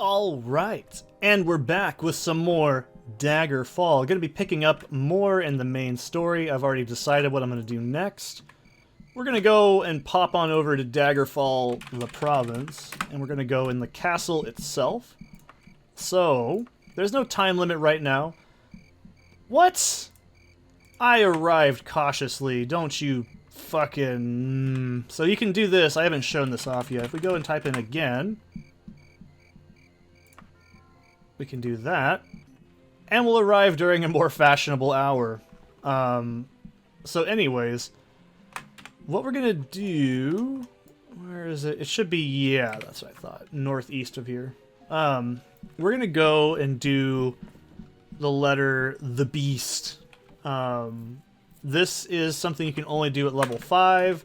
Alright, and we're back with some more Daggerfall. Going to be picking up more in the main story. I've already decided what I'm going to do next. We're going to go and pop on over to Daggerfall, the province, and we're going to go in the castle itself. So, there's no time limit right now. What? I arrived cautiously, don't you fucking... So you can do this. I haven't shown this off yet. If we go and type in again... we can do that. And we'll arrive during a more fashionable hour. So anyways, what we're gonna do... where is it? It should be, yeah, that's what I thought. Northeast of here. We're gonna go and do the letter The Beast. This is something you can only do at level 5.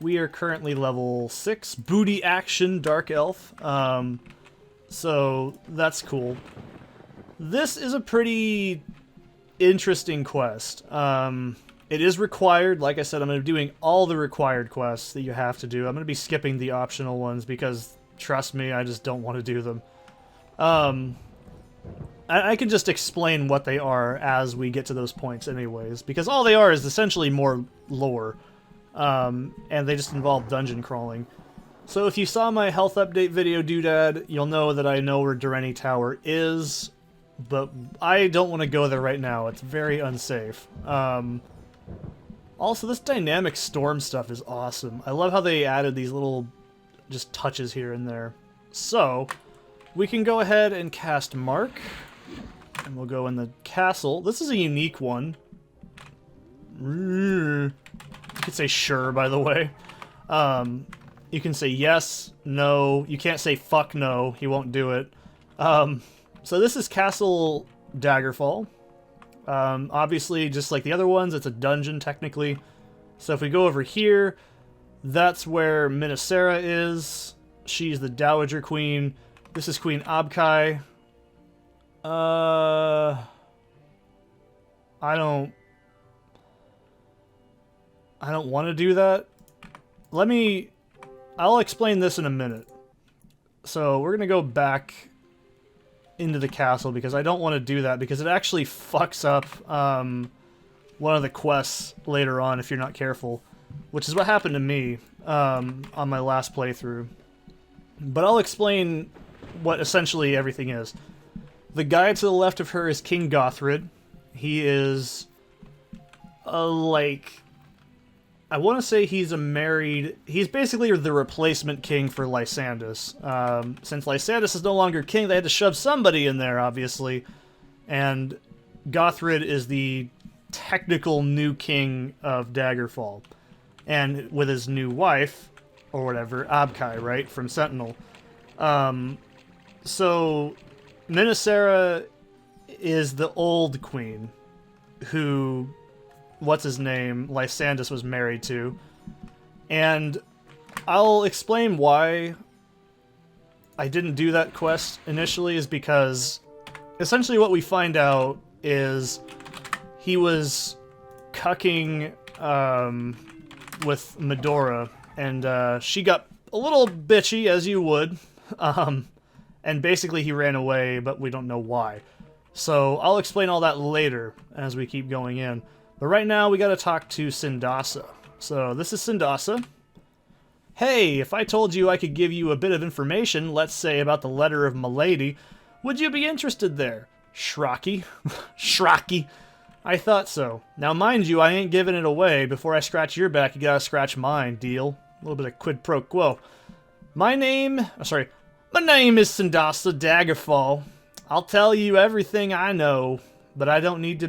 We are currently level 6. Booty Action Dark Elf. So that's cool. This is a pretty interesting quest. It is required. Like I said, I'm going to be doing all the required quests that you have to do. I'm going to be skipping the optional ones because, trust me, I just don't want to do them. I can just explain what they are as we get to those points anyways, because all they are is essentially more lore, and they just involve dungeon crawling. So if you saw my health update video, Doodad, you'll know that I know where Durrani Tower is, but I don't want to go there right now. It's very unsafe. Also, this dynamic storm stuff is awesome. I love how they added these little just touches here and there. So, we can go ahead and cast Mark, and we'll go in the castle. This is a unique one. You could say sure, by the way. You can say yes, no. You can't say fuck no. He won't do it. So this is Castle Daggerfall. Obviously, just like the other ones, it's a dungeon, technically. So if we go over here, that's where Minasera is. She's the Dowager Queen. This is Queen Abkai. I don't want to do that. I'll explain this in a minute. So we're going to go back into the castle because I don't want to do that because it actually fucks up one of the quests later on if you're not careful, which is what happened to me on my last playthrough. But I'll explain what essentially everything is. The guy to the left of her is King Gothrid. He is I want to say he's he's basically the replacement king for Lysandus. Since Lysandus is no longer king, they had to shove somebody in there, obviously. And Gothrid is the technical new king of Daggerfall. And with his new wife, or whatever, Abkai, right, from Sentinel. So, Minasera is the old queen, who... what's his name, Lysandus was married to. And I'll explain why I didn't do that quest initially is because essentially what we find out is he was cucking with Medora, and she got a little bitchy, as you would, and basically he ran away, but we don't know why. So I'll explain all that later as we keep going in. But right now, we gotta talk to Sindasa. So, this is Sindasa. Hey, if I told you I could give you a bit of information, let's say about the letter of Milady, would you be interested there? Shrocky. Shrocky. I thought so. Now, mind you, I ain't giving it away. Before I scratch your back, you gotta scratch mine, deal? A little bit of quid pro quo. My name is Sindasa Daggerfall. I'll tell you everything I know. But I don't need to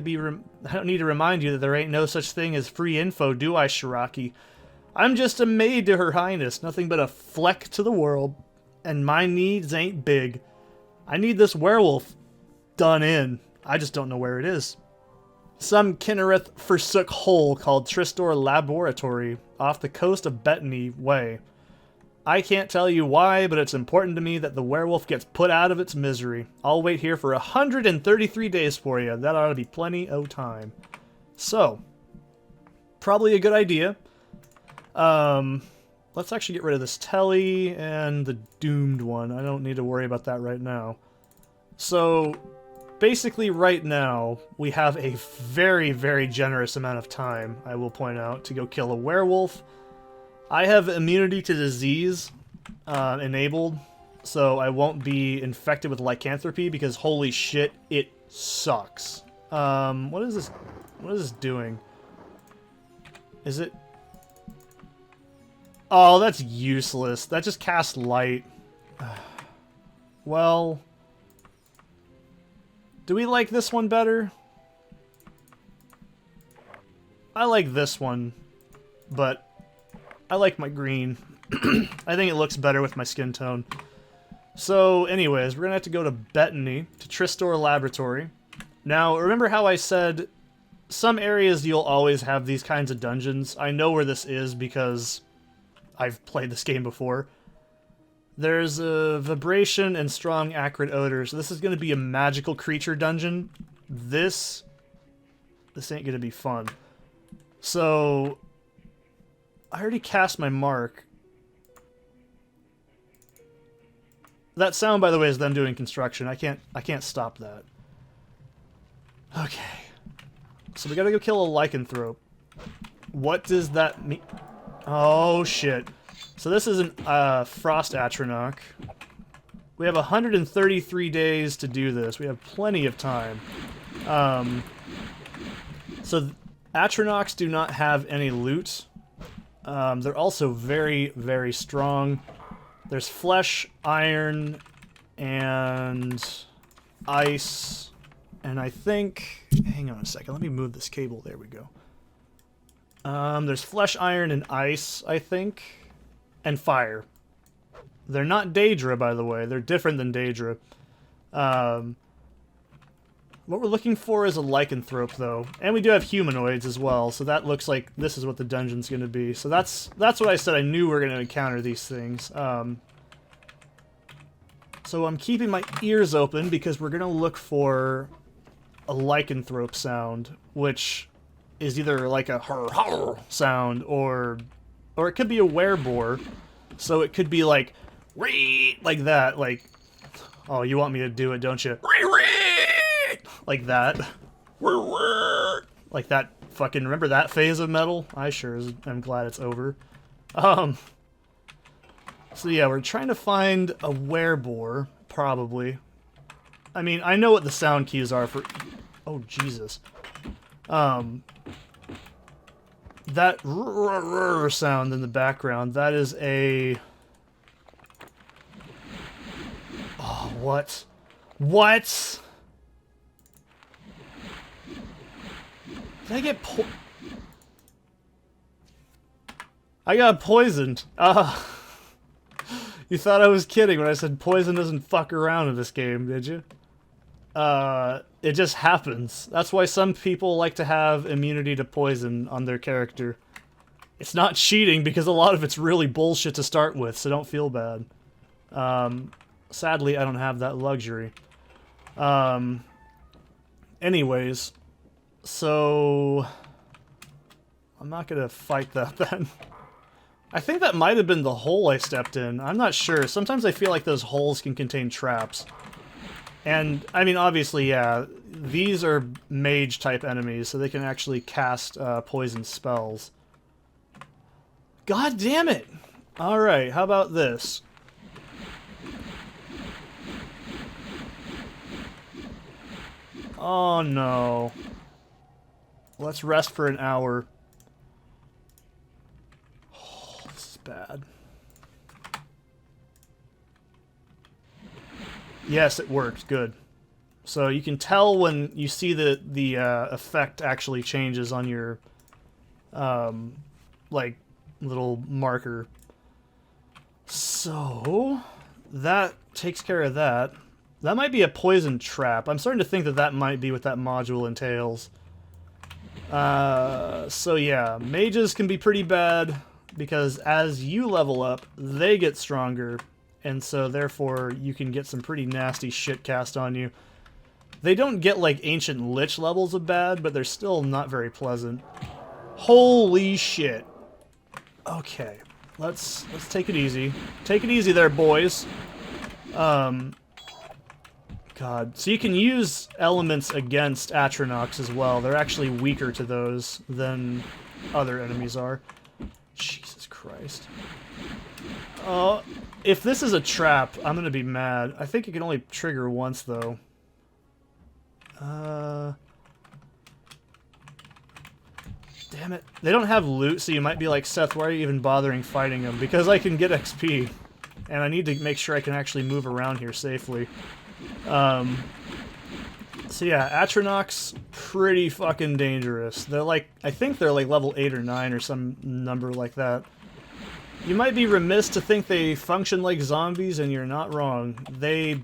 remind you that there ain't no such thing as free info, do I, Shiraki? I'm just a maid to Her Highness, nothing but a fleck to the world, and my needs ain't big. I need this werewolf done in. I just don't know where it is. Some Kinnereth forsook hole called Tristor Laboratory off the coast of Bettany Way. I can't tell you why, but it's important to me that the werewolf gets put out of its misery. I'll wait here for 133 days for you. That ought to be plenty of time. So, probably a good idea. let's actually get rid of this telly and the doomed one. I don't need to worry about that right now. So basically right now we have a very, very generous amount of time, I will point out, to go kill a werewolf. I have immunity to disease enabled, so I won't be infected with lycanthropy because holy shit, it sucks. What is this? What is this doing? Is it? Oh, that's useless. That just casts light. Well, do we like this one better? I like this one, but I like my green. I think it looks better with my skin tone. So anyways, we're gonna have to go to Bettany, to Tristor Laboratory. Now, remember how I said some areas you'll always have these kinds of dungeons? I know where this is because I've played this game before. There's a vibration and strong acrid odor, so this is going to be a magical creature dungeon. This ain't going to be fun. So, I already cast my mark. That sound, by the way, is them doing construction. I can't stop that. Okay. So we gotta go kill a lycanthrope. What does that mean? Oh, shit. So this is an Frost Atronach. We have 133 days to do this. We have plenty of time. So Atronachs do not have any loot. They're also very, very strong. There's flesh, iron, and ice. And I think... Hang on a second. Let me move this cable. There we go. There's flesh, iron, and ice, I think. And fire. They're not Daedra, by the way. They're different than Daedra. What we're looking for is a lycanthrope, though. And we do have humanoids as well, so that looks like this is what the dungeon's going to be. So that's what I said. I knew we were going to encounter these things. So I'm keeping my ears open because we're going to look for a lycanthrope sound, which is either like a hurr sound or it could be a werebore. So it could be like that, like, oh, you want me to do it, don't you? Like that. Like that fucking, remember that phase of metal? I sure am glad it's over. So yeah, we're trying to find a werebore, probably. I mean, I know what the sound keys are for... Oh, Jesus. That sound in the background, that is a... Oh, what? What? Did I get I got poisoned. You thought I was kidding when I said poison doesn't fuck around in this game, did you? It just happens. That's why some people like to have immunity to poison on their character. It's not cheating because a lot of it's really bullshit to start with, so don't feel bad. Sadly, I don't have that luxury. Anyways, so I'm not gonna fight that then. I think that might have been the hole I stepped in. I'm not sure. Sometimes I feel like those holes can contain traps. And, I mean, obviously, yeah, these are mage-type enemies, so they can actually cast poison spells. God damn it! Alright, how about this? Oh, no. Let's rest for an hour. Oh, this is bad. Yes, it worked. Good. So you can tell when you see the effect actually changes on your like little marker. So that takes care of that. That might be a poison trap. I'm starting to think that that might be what that module entails. So yeah, mages can be pretty bad because as you level up, they get stronger. And so, therefore, you can get some pretty nasty shit cast on you. They don't get, like, Ancient Lich levels of bad, but they're still not very pleasant. Holy shit. Okay. let's take it easy. Take it easy there, boys. God. So you can use elements against Atronachs as well. They're actually weaker to those than other enemies are. Jesus Christ. If this is a trap, I'm gonna be mad. I think it can only trigger once, though. Damn it. They don't have loot, so you might be like, Seth, why are you even bothering fighting them? Because I can get XP. And I need to make sure I can actually move around here safely. So yeah, Atronachs, pretty fucking dangerous. They're like, I think they're like level 8 or 9 or some number like that. You might be remiss to think they function like zombies, and you're not wrong. They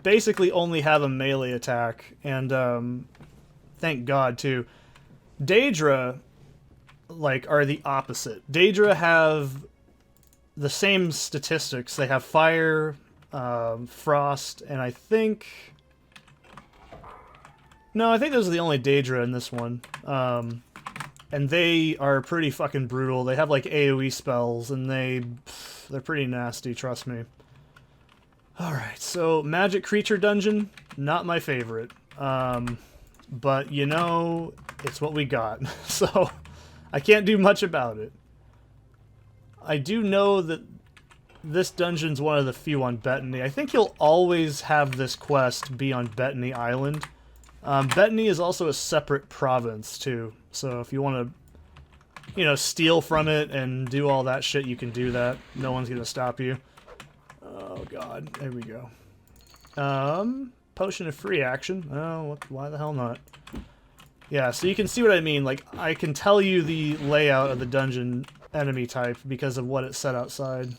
basically only have a melee attack, and thank God too. Daedra, like, are the opposite. Daedra have the same statistics. They have fire, frost, and I think... No, I think those are the only Daedra in this one. And they are pretty fucking brutal. They have, like, AoE spells, and they're pretty nasty, trust me. Alright, so Magic Creature Dungeon, not my favorite. But, you know, it's what we got. So, I can't do much about it. I do know that this dungeon's one of the few on Bettany. I think you'll always have this quest be on Bettany Island. Bettany is also a separate province, too. So if you want to, you know, steal from it and do all that shit, you can do that. No one's going to stop you. Oh, God. There we go. Potion of free action. Oh, why the hell not? Yeah, so you can see what I mean. Like, I can tell you the layout of the dungeon enemy type because of what it said outside.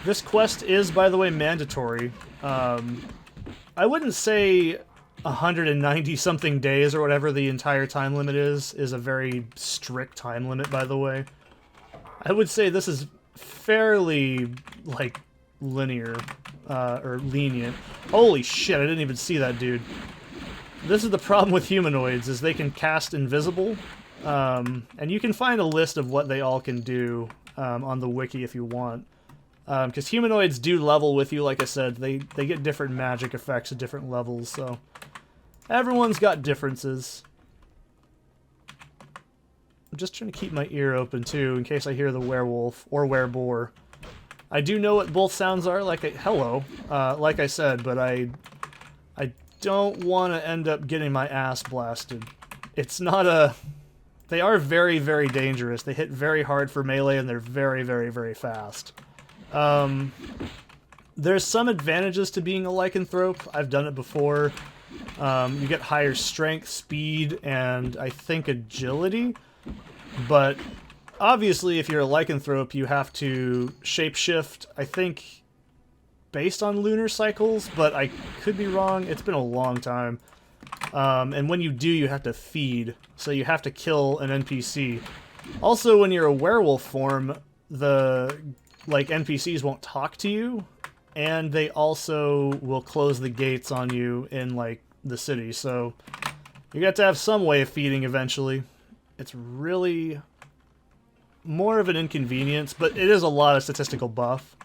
This quest is, by the way, mandatory. I wouldn't say 190-something days or whatever the entire time limit is a very strict time limit, by the way. I would say this is fairly, like, linear, or lenient. Holy shit, I didn't even see that dude. This is the problem with humanoids, is they can cast invisible, and you can find a list of what they all can do on the wiki if you want. Because humanoids do level with you, like I said. They get different magic effects at different levels, so... Everyone's got differences. I'm just trying to keep my ear open, too, in case I hear the werewolf, or wereboar. I do know what both sounds are, like I said, but I don't want to end up getting my ass blasted. It's not a... They are very, very dangerous. They hit very hard for melee, and they're very, very, very fast. There's some advantages to being a lycanthrope. I've done it before. You get higher strength, speed, and I think agility. But obviously, if you're a lycanthrope, you have to shapeshift, I think, based on lunar cycles, but I could be wrong. It's been a long time. And when you do, you have to feed, so you have to kill an NPC. Also, when you're a werewolf form, the NPCs won't talk to you, and they also will close the gates on you in, like, the city, so you got to have some way of feeding eventually. It's really more of an inconvenience, but it is a lot of statistical buff.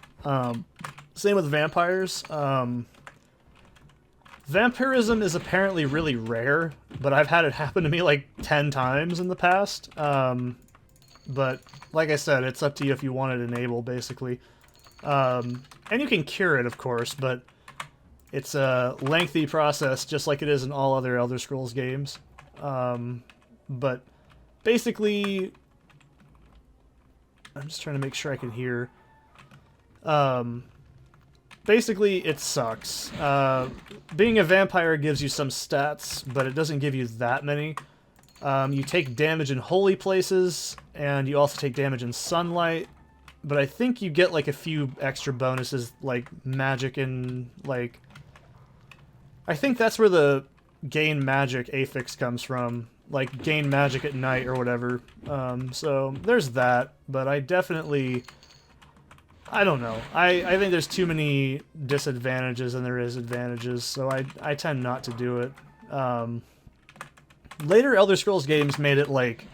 Same with vampires. Vampirism is apparently really rare, but I've had it happen to me like 10 times in the past. But like I said, it's up to you if you want it enabled, basically. And you can cure it, of course, but it's a lengthy process, just like it is in all other Elder Scrolls games. But basically, I'm just trying to make sure I can hear. Basically, it sucks. Being a vampire gives you some stats, but it doesn't give you that many. You take damage in holy places, and you also take damage in sunlight, but I think you get, like, a few extra bonuses, like magic and, like... I think that's where the gain magic affix comes from, like, gain magic at night or whatever. So, there's that, but I definitely... I don't know. I think there's too many disadvantages than there is advantages, so I tend not to do it. Later Elder Scrolls games made it, like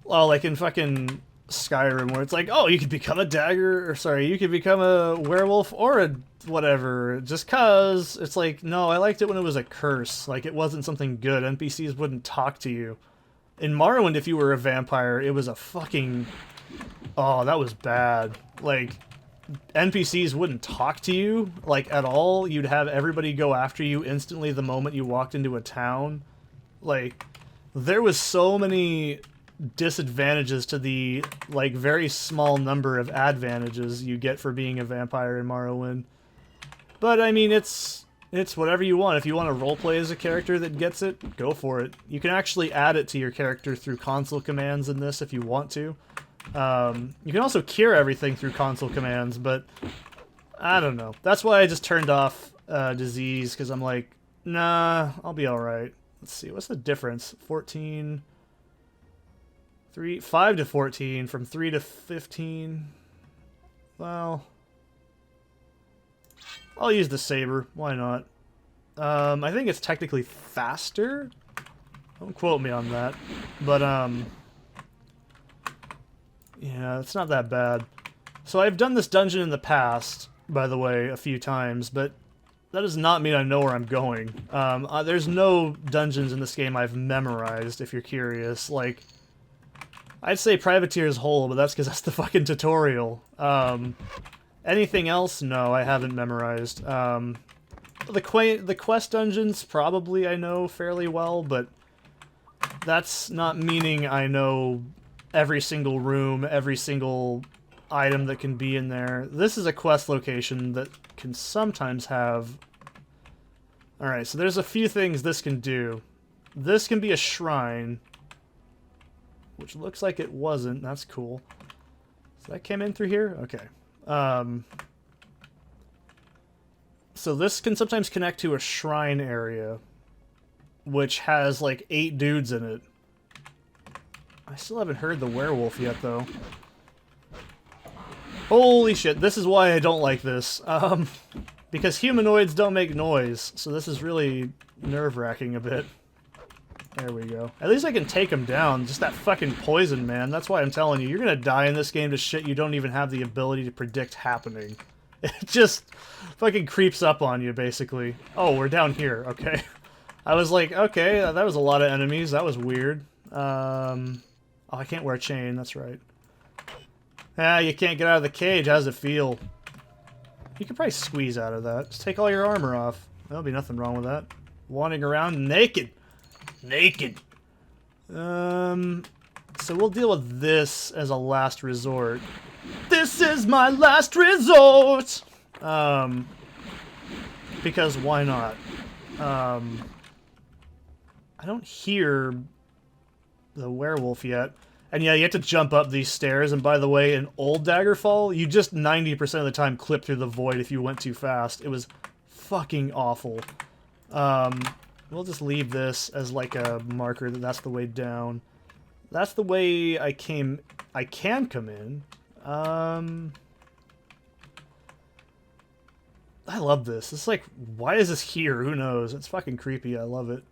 Oh, like in fucking Skyrim, where it's like, oh, you could become a dagger, or sorry, you could become a werewolf or a whatever, just cause. It's like, no, I liked it when it was a curse. Like, it wasn't something good. NPCs wouldn't talk to you. In Morrowind, if you were a vampire, it was a fucking... Oh, that was bad. Like, NPCs wouldn't talk to you, like, at all. You'd have everybody go after you instantly the moment you walked into a town. Like, there was so many disadvantages to the, like, very small number of advantages you get for being a vampire in Morrowind. But, I mean, it's whatever you want. If you want to roleplay as a character that gets it, go for it. You can actually add it to your character through console commands in this if you want to. You can also cure everything through console commands, but I don't know. That's why I just turned off disease, because I'm like, nah, I'll be alright. Let's see, what's the difference? 14... 5 to 14, from 3 to 15. Well, I'll use the saber. Why not? I think it's technically faster. Don't quote me on that. But, yeah, it's not that bad. So I've done this dungeon in the past, by the way, a few times, but that does not mean I know where I'm going. There's no dungeons in this game I've memorized, if you're curious. Like, I'd say Privateer's Hole, but that's because that's the fucking tutorial. Anything else? No, I haven't memorized. The quest dungeons, probably I know fairly well, but that's not meaning I know every single room, every single item that can be in there. This is a quest location that can sometimes have... Alright, so there's a few things this can do. This can be a shrine, which looks like it wasn't. That's cool. So that came in through here? Okay. So this can sometimes connect to a shrine area, which has like 8 dudes in it. I still haven't heard the werewolf yet, though. Holy shit, this is why I don't like this. Because humanoids don't make noise, so this is really nerve-wracking a bit. There we go. At least I can take him down. Just that fucking poison, man. That's why I'm telling you. You're gonna die in this game to shit you don't even have the ability to predict happening. It just fucking creeps up on you, basically. Oh, we're down here. Okay. I was like, okay, that was a lot of enemies. That was weird. Oh, I can't wear a chain. That's right. Ah, you can't get out of the cage. How does it feel? You could probably squeeze out of that. Just take all your armor off. There'll be nothing wrong with that. Wandering around naked. Naked. So we'll deal with this as a last resort. This is my last resort! Because why not? I don't hear the werewolf yet. And yeah, you have to jump up these stairs, and by the way, in old Daggerfall, you just 90% of the time clip through the void if you went too fast. It was fucking awful. We'll just leave this as like a marker that that's the way down. That's the way I can come in. I love this. It's like, why is this here? Who knows? It's fucking creepy. I love it.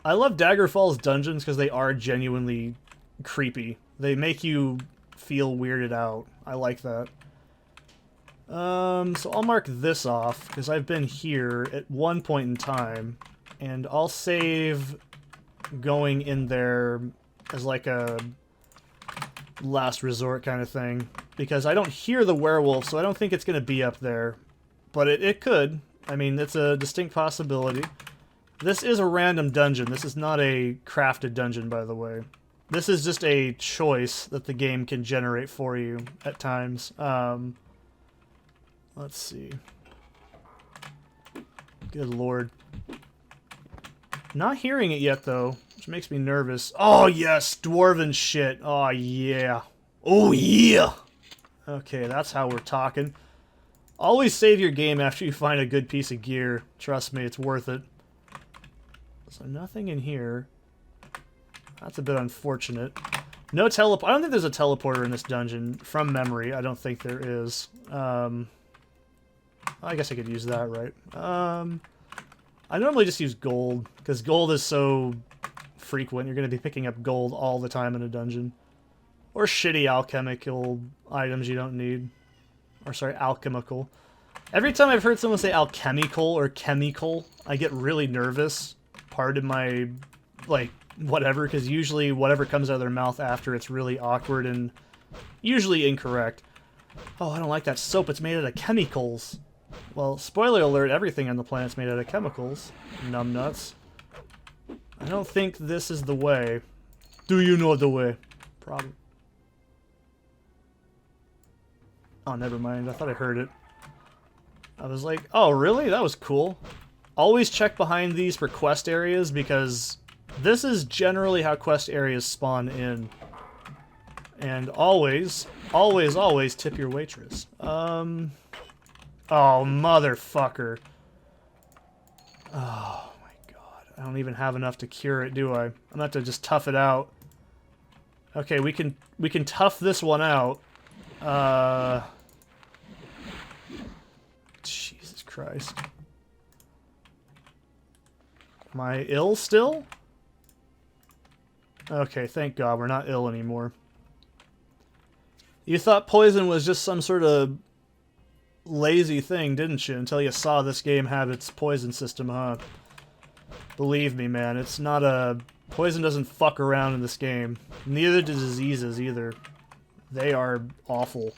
I love Daggerfall's dungeons because they are genuinely creepy. They make you feel weirded out. I like that. So I'll mark this off because I've been here at one point in time, and I'll save going in there as like a last resort kind of thing, because I don't hear the werewolf, so I don't think it's going to be up there, but it could. I mean, it's a distinct possibility. This is a random dungeon. This is not a crafted dungeon, by the way. This is just a choice that the game can generate for you at times. Let's see. Good lord. Not hearing it yet, though, which makes me nervous. Oh, yes! Dwarven shit! Oh, yeah. Oh, yeah! Okay, that's how we're talking. Always save your game after you find a good piece of gear. Trust me, it's worth it. So nothing in here. That's a bit unfortunate. No teleport. I don't think there's a teleporter in this dungeon. From memory, I don't think there is. I guess I could use that, right? I normally just use gold, because gold is so frequent. You're going to be picking up gold all the time in a dungeon. Or shitty alchemical items you don't need. Or sorry, alchemical. Every time I've heard someone say alchemical or chemical, I get really nervous. Pardon my, like, whatever, because usually whatever comes out of their mouth after, it's really awkward and usually incorrect. Oh, I don't like that soap. It's made out of chemicals. Well, spoiler alert, everything on the planet's made out of chemicals. Numbnuts. I don't think this is the way. Do you know the way? Probably. Oh, never mind. I thought I heard it. I was like, oh, really? That was cool. Always check behind these for quest areas, because this is generally how quest areas spawn in. And always, always, always tip your waitress. Oh, motherfucker. Oh, my God. I don't even have enough to cure it, do I? I'm gonna have to just tough it out. Okay, we can tough this one out. Jesus Christ. Am I ill still? Okay, thank God we're not ill anymore. You thought poison was just some sort of lazy thing, didn't you? Until you saw this game have its poison system, huh? Believe me, man, it's not a... Poison doesn't fuck around in this game. Neither do diseases, either. They are awful.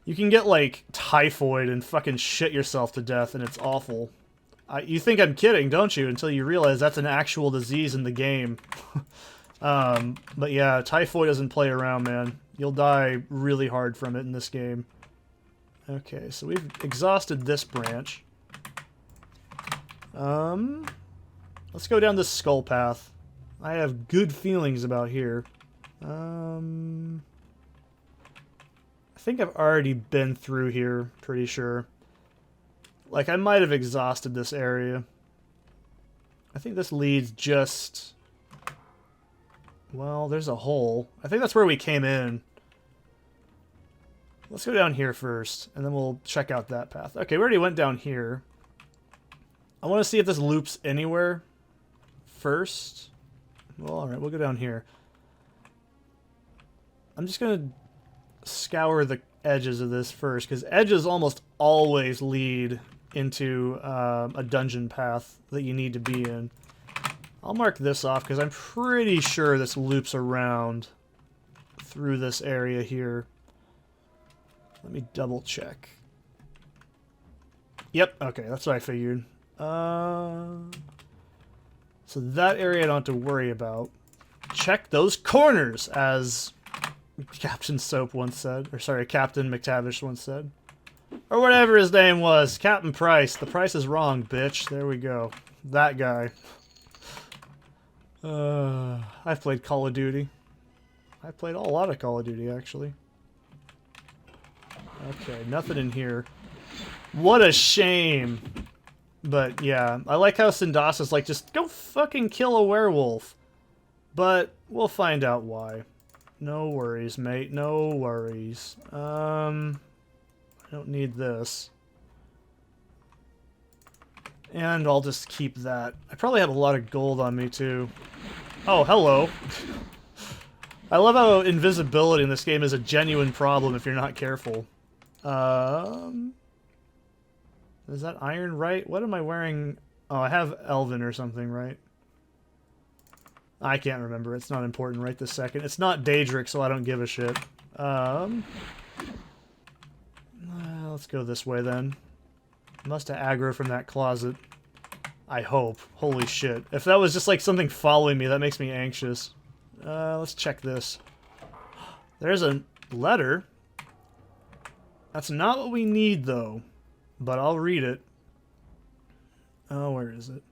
You can get, like, typhoid and fucking shit yourself to death, and it's awful. You think I'm kidding, don't you? Until you realize that's an actual disease in the game. But yeah, typhoid doesn't play around, man. You'll die really hard from it in this game. Okay, so we've exhausted this branch. Let's go down this skull path. I have good feelings about here. I think I've already been through here, pretty sure. Like, I might have exhausted this area. I think this leads just... Well, there's a hole. I think that's where we came in. Let's go down here first, and then we'll check out that path. Okay, we already went down here. I want to see if this loops anywhere first. Well, alright, we'll go down here. I'm just going to scour the edges of this first, because edges almost always lead into a dungeon path that you need to be in. I'll mark this off, because I'm pretty sure this loops around through this area here. Let me double check. Yep, okay, that's what I figured. So that area I don't have to worry about. Check those corners, as Captain Soap once said. Or sorry, Captain McTavish once said. Or whatever his name was. Captain Price. The price is wrong, bitch. There we go. That guy. I've played Call of Duty. I've played a lot of Call of Duty, actually. Okay, nothing in here. What a shame. But yeah, I like how Syndasa's like, just go fucking kill a werewolf. But we'll find out why. No worries, mate. No worries. I don't need this. And I'll just keep that. I probably have a lot of gold on me, too. Oh, hello. I love how invisibility in this game is a genuine problem if you're not careful. Is that iron right? What am I wearing? Oh, I have Elven or something, right? I can't remember. It's not important right this second. It's not Daedric, so I don't give a shit. Let's go this way then. Must have aggro from that closet. I hope. Holy shit. If that was just like something following me, that makes me anxious. Let's check this. There's a letter. That's not what we need, though. But I'll read it. Oh, where is it?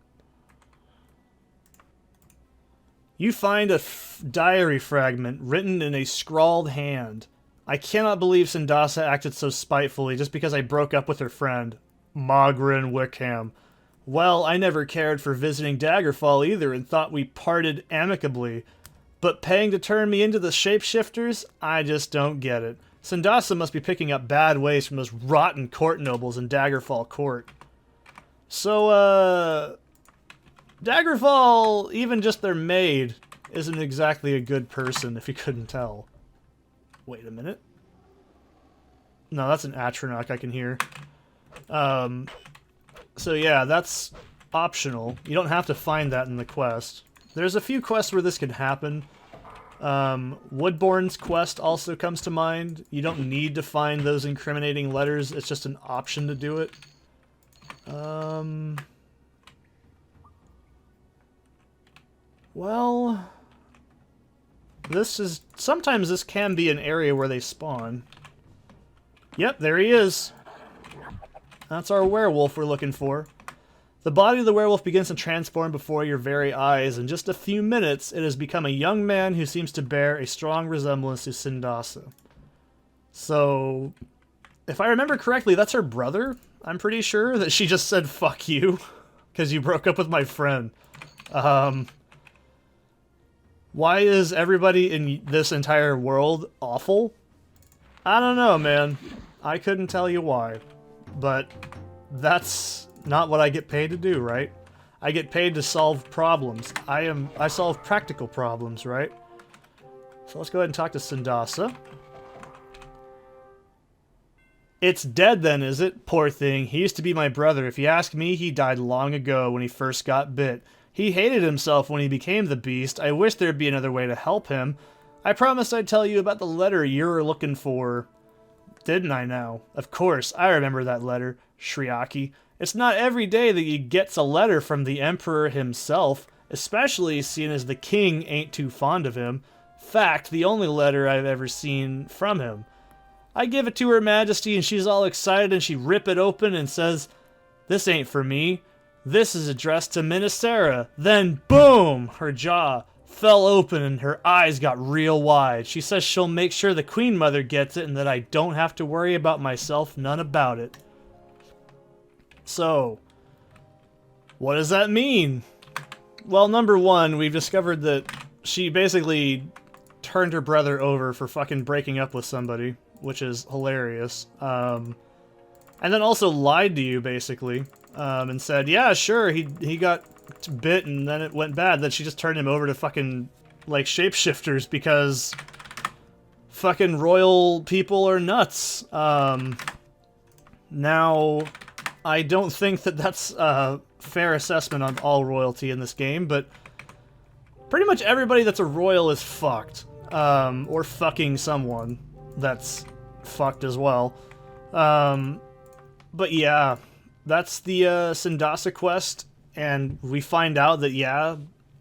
You find a diary fragment written in a scrawled hand. I cannot believe Syndasa acted so spitefully just because I broke up with her friend, Mogren Wickham. Well, I never cared for visiting Daggerfall either and thought we parted amicably. But paying to turn me into the shapeshifters? I just don't get it. Syndasa must be picking up bad ways from those rotten court nobles in Daggerfall Court. So, Daggerfall, even just their maid, isn't exactly a good person, if you couldn't tell. Wait a minute. No, that's an Atronach I can hear. So yeah, that's optional. You don't have to find that in the quest. There's a few quests where this can happen. Woodbourne's quest also comes to mind. You don't need to find those incriminating letters. It's just an option to do it. Well, sometimes this can be an area where they spawn. Yep, there he is. That's our werewolf we're looking for. The body of the werewolf begins to transform before your very eyes. In just a few minutes, it has become a young man who seems to bear a strong resemblance to Sindasa. So, if I remember correctly, that's her brother. I'm pretty sure that she just said, fuck you, because you broke up with my friend. Why is everybody in this entire world awful? I don't know, man. I couldn't tell you why. But that's not what I get paid to do, right? I get paid to solve problems. I solve practical problems, right? So let's go ahead and talk to Sindasa. It's dead then, is it? Poor thing. He used to be my brother. If you ask me, he died long ago when he first got bit. He hated himself when he became the beast. I wish there'd be another way to help him. I promised I'd tell you about the letter you were looking for. Didn't I now? Of course, I remember that letter, Shriaki. It's not every day that you gets a letter from the Emperor himself, especially seeing as the king ain't too fond of him. Fact, the only letter I've ever seen from him. I give it to Her Majesty and she's all excited and she rip it open and says, "This ain't for me. This is addressed to Minisera." Then, boom! Her jaw fell open and her eyes got real wide. She says she'll make sure the Queen Mother gets it and that I don't have to worry about myself none about it. So, what does that mean? Well, number one, we've discovered that she basically turned her brother over for fucking breaking up with somebody, which is hilarious. And then also lied to you, basically, and said, yeah, sure, he got bit and then it went bad. Then she just turned him over to fucking, like, shapeshifters because fucking royal people are nuts. Now, I don't think that that's a fair assessment on all royalty in this game, but pretty much everybody that's a royal is fucked. Or fucking someone that's fucked as well. But yeah, that's the Sindasa quest, and we find out that, yeah,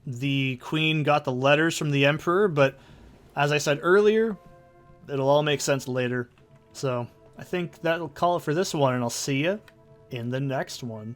the queen got the letters from the Emperor, but as I said earlier, it'll all make sense later. So, I think that'll call it for this one, and I'll see you in the next one.